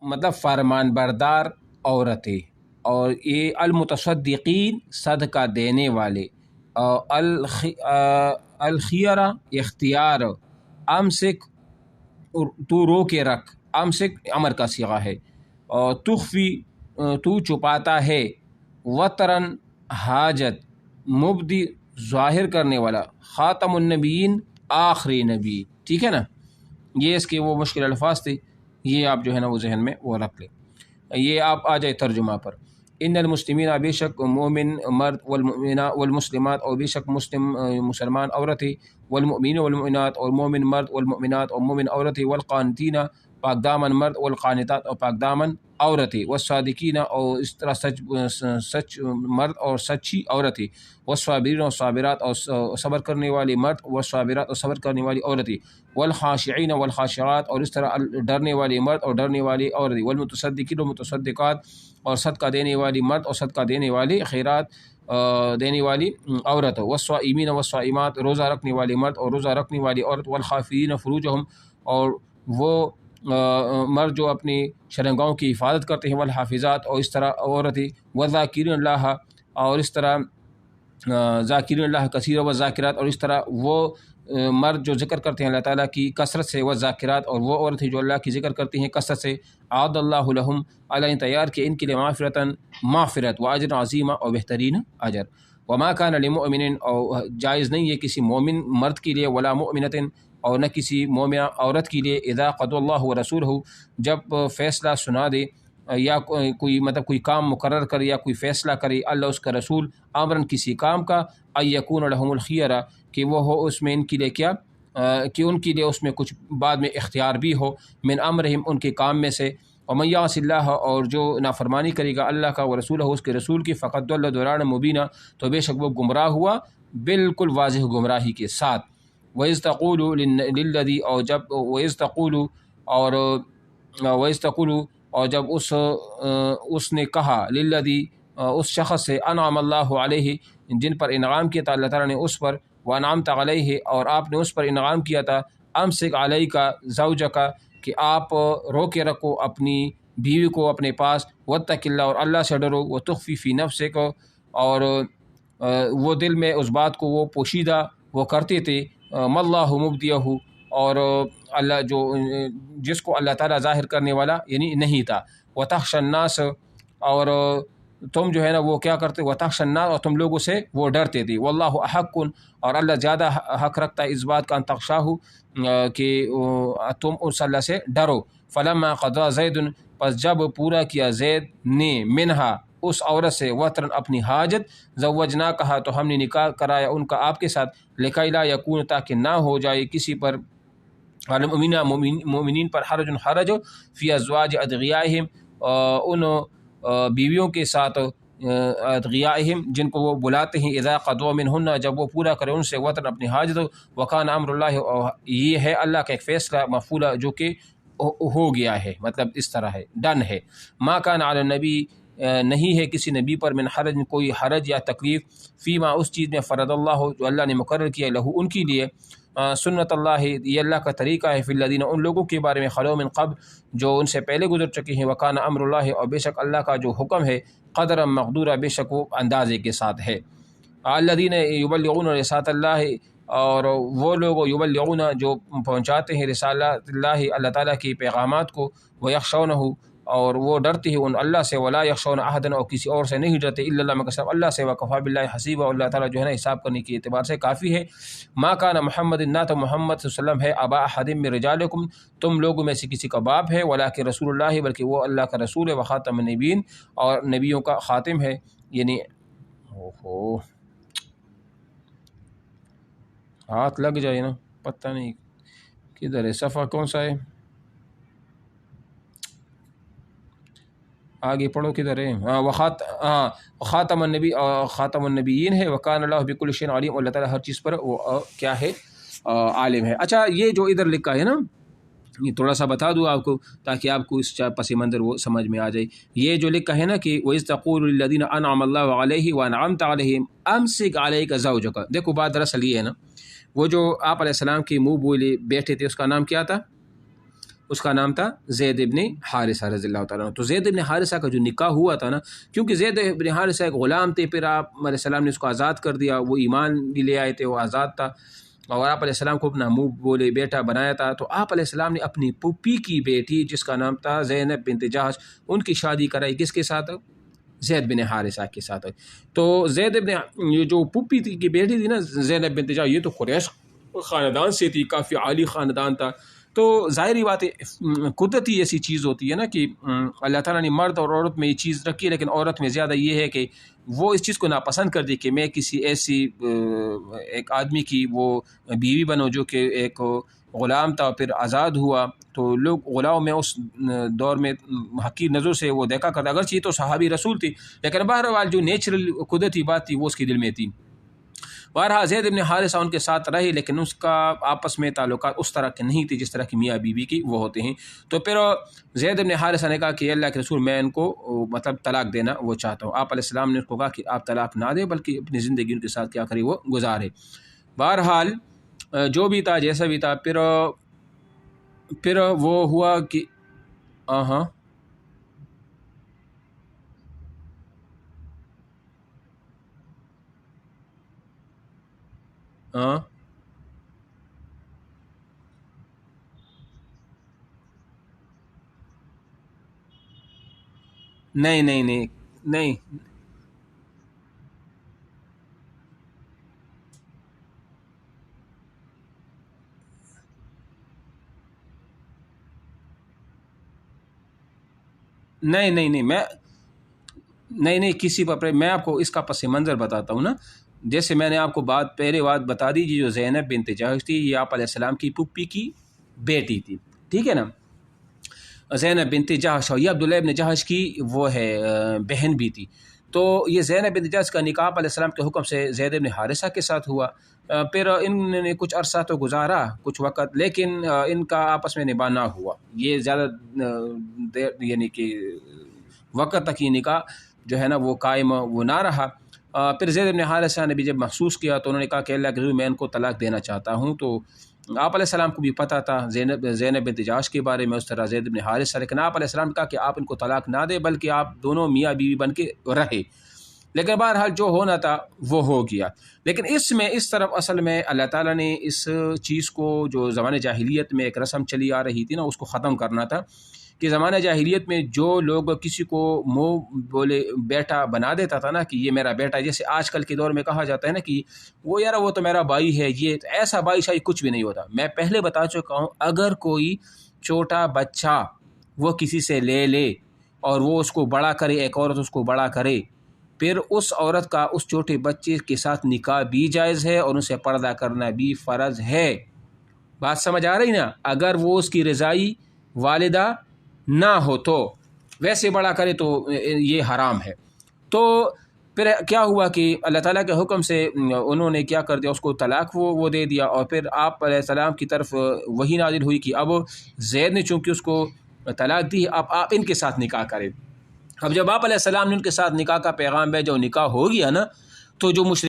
مطلب فرمان بردار عورتیں، اور یہ المتصدقین صدقہ دینے والے، الخیرہ اختیار، امسک تو رو کے رکھ، امسک امر کا صیغہ ہے، اور تخفی تو چھپاتا ہے، وطرن حاجت، مبدی ظاہر کرنے والا، خاتم النبیین آخری نبی، ٹھیک ہے نا. یہ اس کے وہ مشکل الفاظ تھے، یہ آپ جو ہے نا وہ ذہن میں وہ رکھ لیں. یہ آپ آ جائے ترجمہ پر. ان المسلمین، بے شک مومن مرد، والمسلمات اور بے شک مسلمان عورتیں، والمؤمنین والمؤمنات اور مومن مرد، والمؤمنات اور مومن عورتیں، والقانتین پاک دامن مرد، والقانتات اور پاک دامن عورتیں، والصادقین اور اس طرح سچ مرد اور سچی عورتیں، والصابرین اور صابرات اور صبر کرنے والی مرد، والصابرات اور صبر کرنے والی عورتیں، والخاشعین والخاشعات اور اس طرح ڈرنے والی مرد اور ڈرنے والی عورتیں، والمتصدقین اور متصدقات اور صدقہ دینے والی مرد اور صدقہ دینے والی خیرات دینے والی عورت، والصائمین والصائمات روزہ رکھنے والی مرد اور روزہ رکھنے والی عورت، والحافظین فروجہم اور وہ مرد جو اپنی شرمگاہوں کی حفاظت کرتے ہیں، والحافظات اور اس طرح عورتیں، والذاکرین اللہ اور اس طرح ذاکرین اللہ کثیر والذاکرات اور اس طرح وہ مرد جو ذکر کرتے ہیں اللہ تعالیٰ کی کثرت سے، والذاکرات اور وہ عورتیں جو اللہ کی ذکر کرتی ہیں کثرت سے، اعد اللہ لہم، اللہ نے تیار کیا ان کے لیے معافرت و اجر عظیمہ اور بہترین اجر. وما کان لمؤمن، اور جائز نہیں ہے کسی مومن مرد کے لیے، ولا مؤمنۃ اور نہ کسی مومنہ عورت کے لیے، اذا قضى اللہ ورسولہ جب فیصلہ سنا دے یا کوئی مطلب کوئی کام مقرر کرے یا کوئی فیصلہ کرے اللہ اس کا رسول، امراً کسی کام کا، ان یکون لہم الخیرہ کہ وہ ہو اس میں ان کے لیے کیا کہ ان کے لیے اس میں کچھ بعد میں اختیار بھی ہو، من امرہم ان کے کام میں سے، ومن یعص اللہ اور جو نافرمانی کرے گا اللہ کا ورسولہ اس کے رسول کی، فقد ضل ضلالا مبینا تو بے شک وہ گمراہ ہوا بالکل واضح گمراہی کے ساتھ. وَإِذْ تَقُولُ لِلَّذِي اور جب وَإِذْ تَقُولُ اور وَإِذْ تَقُولُ اور جب اس نے کہا للذی اس شخص سے، انعم اللہ علیہ جن پر انعام کیا تھا اللہ تعالیٰ نے اس پر، وانعمت علیہ اور آپ نے اس پر انعام کیا تھا، امسک علیک زوجک کہ آپ رو کے رکھو اپنی بیوی کو اپنے پاس، واتق اللہ اور اللہ سے ڈرو، وتخفی فی نفسک اور وہ دل میں اس بات کو وہ پوشیدہ وہ کرتے تھے، ما اللہ مبدیہ اور اللہ جو جس کو اللہ تعالیٰ ظاہر کرنے والا یعنی نہیں تھا، وتخشى الناس اور تم جو ہے نا وہ کیا کرتے، وتخشى الناس اور تم لوگوں سے وہ ڈرتے تھے، واللہ احق اور اللہ زیادہ حق رکھتا ہے اس بات کا ان تخشاہ کہ تم اس اللہ سے ڈرو. فلما قضى زید پس جب پورا کیا زید نے منہا اس عورت سے، وطرن اپنی حاجت، زوجنا کہا تو ہم نے نکاح کرایا ان کا آپ کے ساتھ، لکی لا یکون تاکہ نہ ہو جائے کسی پر، مومنین پر حرج فی ازواج ادعیائہم ان بیویوں کے ساتھ، ادعیائہم جن کو وہ بلاتے ہیں، اذا قضوا منہن جب وہ پورا کرے ان سے، وطن اپنی حاجت، وکان امر اللہ اور یہ ہے اللہ کا ایک فیصلہ مفعولا جو کہ ہو گیا ہے، مطلب اس طرح ہے ڈن ہے. ما کان علی النبی نہیں ہے کسی نبی پر من حرج کوئی حرج یا تکلیف، فیما اس چیز میں فرض اللہ جو اللہ نے مقرر کیا لہو ان کے لیے، سنت اللہ یہ اللہ کا طریقہ ہے، فی الذین ان لوگوں کے بارے میں خلو من قبل جو ان سے پہلے گزر چکے ہیں، وکان امر اللہ اور بے شک اللہ کا جو حکم ہے، قدرا مقدورا بے شک وہ اندازے کے ساتھ ہے. الذین یبلغون رسالۃ اللہ اور وہ لوگ یبلغون جو پہنچاتے ہیں رسالت اللہ اللہ تعالیٰ کی پیغامات کو، ویخشونہ اور وہ ڈرتے ہیں ان اللہ سے، ولا یخشون احدا اور کسی اور سے نہیں ڈرتے، الا اللہ مگر صرف اللہ سے، وکفی باللہ حسیبا اور اللہ تعالیٰ جو ہے نا حساب کرنے کے اعتبار سے کافی ہے. ما کان محمد نہ تو محمد صلی اللہ علیہ وسلم ہے ابا احد من رجالکم تم لوگوں میں سے کسی کا باپ ہے، ولکن رسول اللہ بلکہ وہ اللہ کا رسول ہے، وخاتم النبیین اور نبیوں کا خاتم ہے. یعنی ہاتھ لگ جائے نا پتہ نہیں کدھر ہے، صفحہ کون سا ہے، آگے پڑھو کدھر ہے، خاتم النبی خاتم النبیین ہے، وکان اللہ بکل شیء علیم اللہ تعالیٰ ہر چیز پر وہ کیا ہے عالم ہے. اچھا یہ جو ادھر لکھا ہے نا یہ تھوڑا سا بتا دوں آپ کو تاکہ آپ کو اس پس منظر وہ سمجھ میں آ جائے. یہ جو لکھا ہے نا کہ وَإِذْ تَقُولُ لِلَّذِينَ أَنْعَمَ اللَّهُ عَلَيْهِمْ وَأَنْعَمْتَ عَلَيْهِمْ أَمْسِكْ عَلَيْكَ زَوْجَكَ. دیکھو بات دراصل یہ ہے نا، وہ جو آپ علیہ السلام کے منہ بولے بیٹھے تھے اس کا نام کیا تھا، اس کا نام تھا زید ابن حارثہ رضی اللہ تعالیٰ عنہ۔ تو زید ابن حارثہ کا جو نکاح ہوا تھا نا، کیونکہ زید ابن حارثہ ایک غلام تھے، پھر آپ علیہ السلام نے اس کو آزاد کر دیا، وہ ایمان بھی لے آئے تھے، وہ آزاد تھا، اور آپ علیہ السلام کو اپنا منہ بولے بیٹا بنایا تھا۔ تو آپ علیہ السلام نے اپنی پھوپھی کی بیٹی جس کا نام تھا زینب بنت جہش، ان کی شادی کرائی کس کے ساتھ؟ زید بن حارثہ کے ساتھ۔ تو زید بن یہ جو پھوپھی کی بیٹی تھی نا زینب بنت جہش، یہ تو قریش خاندان سے تھی، کافی عالی خاندان تھا۔ تو ظاہری بات ہے، قدرتی ایسی چیز ہوتی ہے نا کہ اللہ تعالیٰ نے مرد اور عورت میں یہ چیز رکھی ہے، لیکن عورت میں زیادہ یہ ہے کہ وہ اس چیز کو ناپسند کر دی کہ میں کسی ایسی ایک آدمی کی وہ بیوی بنوں جو کہ ایک غلام تھا، پھر آزاد ہوا۔ تو لوگ غلام میں اس دور میں حقیر نظر سے وہ دیکھا کرتا، اگرچہ تو صحابی رسول تھی، لیکن بہرحال جو نیچرل قدرتی بات تھی وہ اس کے دل میں تھی۔ بہرحال زید بن حارثہ ان کے ساتھ رہے، لیکن اس کا آپس میں تعلقات اس طرح کے نہیں تھے جس طرح کی میاں بیوی کی وہ ہوتے ہیں۔ تو پھر زید بن حارثہ نے کہا کہ اللہ کے رسول میں ان کو مطلب طلاق دینا وہ چاہتا ہوں۔ آپ علیہ السلام نے اس کو کہا کہ آپ طلاق نہ دیں، بلکہ اپنی زندگی ان کے ساتھ کیا کرے وہ گزارے۔ بہرحال جو بھی تھا جیسا بھی تھا، پھر وہ ہوا کہ ہاں نہیں نہیں نہیں نہیں نہیں نہیں نہیں میں نہیں کسی پر میں آپ کو اس کا پس منظر بتاتا ہوں نا۔ جیسے میں نے آپ کو پہلے بات بتا دی، جو زینب بنت جہش تھی یہ آپ علیہ السلام کی پھوپھی کی بیٹی تھی، ٹھیک ہے نا، زینب بنت جہش، اور یہ عبداللہ ابن جہش کی وہ ہے بہن بھی تھی۔ تو یہ زینب بنت جہش کا نکاح علیہ السلام کے حکم سے زید بن حارثہ کے ساتھ ہوا۔ پھر ان نے کچھ عرصہ تو گزارا، کچھ وقت، لیکن ان کا آپس میں نباہ نہ ہوا، یہ زیادہ یعنی کہ وقت تک یہ نکاح جو ہے نا وہ قائم وہ نہ رہا۔ پھر زید بن حارثہ نے بھی جب محسوس کیا تو انہوں نے کہا کہ اللہ کے رسول میں ان کو طلاق دینا چاہتا ہوں۔ تو آپ علیہ السلام کو بھی پتہ تھا زینب بنت جہش کے بارے میں، اس طرح زید بن حارثہ، لیکن آپ علیہ السلام نے کہا کہ آپ ان کو طلاق نہ دیں، بلکہ آپ دونوں میاں بیوی بن کے رہے۔ لیکن بہرحال جو ہونا تھا وہ ہو گیا۔ لیکن اس طرف اصل میں اللہ تعالیٰ نے اس چیز کو جو زمانہ جاہلیت میں ایک رسم چلی آ رہی تھی نا، اس کو ختم کرنا تھا، کہ زمانہ جاہلیت میں جو لوگ کسی کو منہ بولے بیٹا بنا دیتا تھا نا کہ یہ میرا بیٹا، جیسے آج کل کے دور میں کہا جاتا ہے نا کہ وہ یار وہ تو میرا بھائی ہے، یہ ایسا بھائی شاہی کچھ بھی نہیں ہوتا۔ میں پہلے بتا چکا ہوں، اگر کوئی چھوٹا بچہ وہ کسی سے لے اور وہ اس کو بڑا کرے، ایک عورت اس کو بڑا کرے، پھر اس عورت کا اس چھوٹے بچے کے ساتھ نکاح بھی جائز ہے اور اسے پردہ کرنا بھی فرض ہے۔ بات سمجھ آ رہی نا؟ اگر وہ اس کی رضائی والدہ نہ ہو تو، ویسے بڑا کرے تو یہ حرام ہے۔ تو پھر کیا ہوا کہ اللہ تعالیٰ کے حکم سے انہوں نے کیا کر دیا، اس کو طلاق وہ دے دیا، اور پھر آپ علیہ السلام کی طرف وحی نازل ہوئی کہ اب زید نے چونکہ اس کو طلاق دی، اب آپ ان کے ساتھ نکاح کریں۔ اب جب آپ علیہ السلام نے ان کے ساتھ نکاح کا پیغام بھیجا، جو نکاح ہو گیا نا، تو جو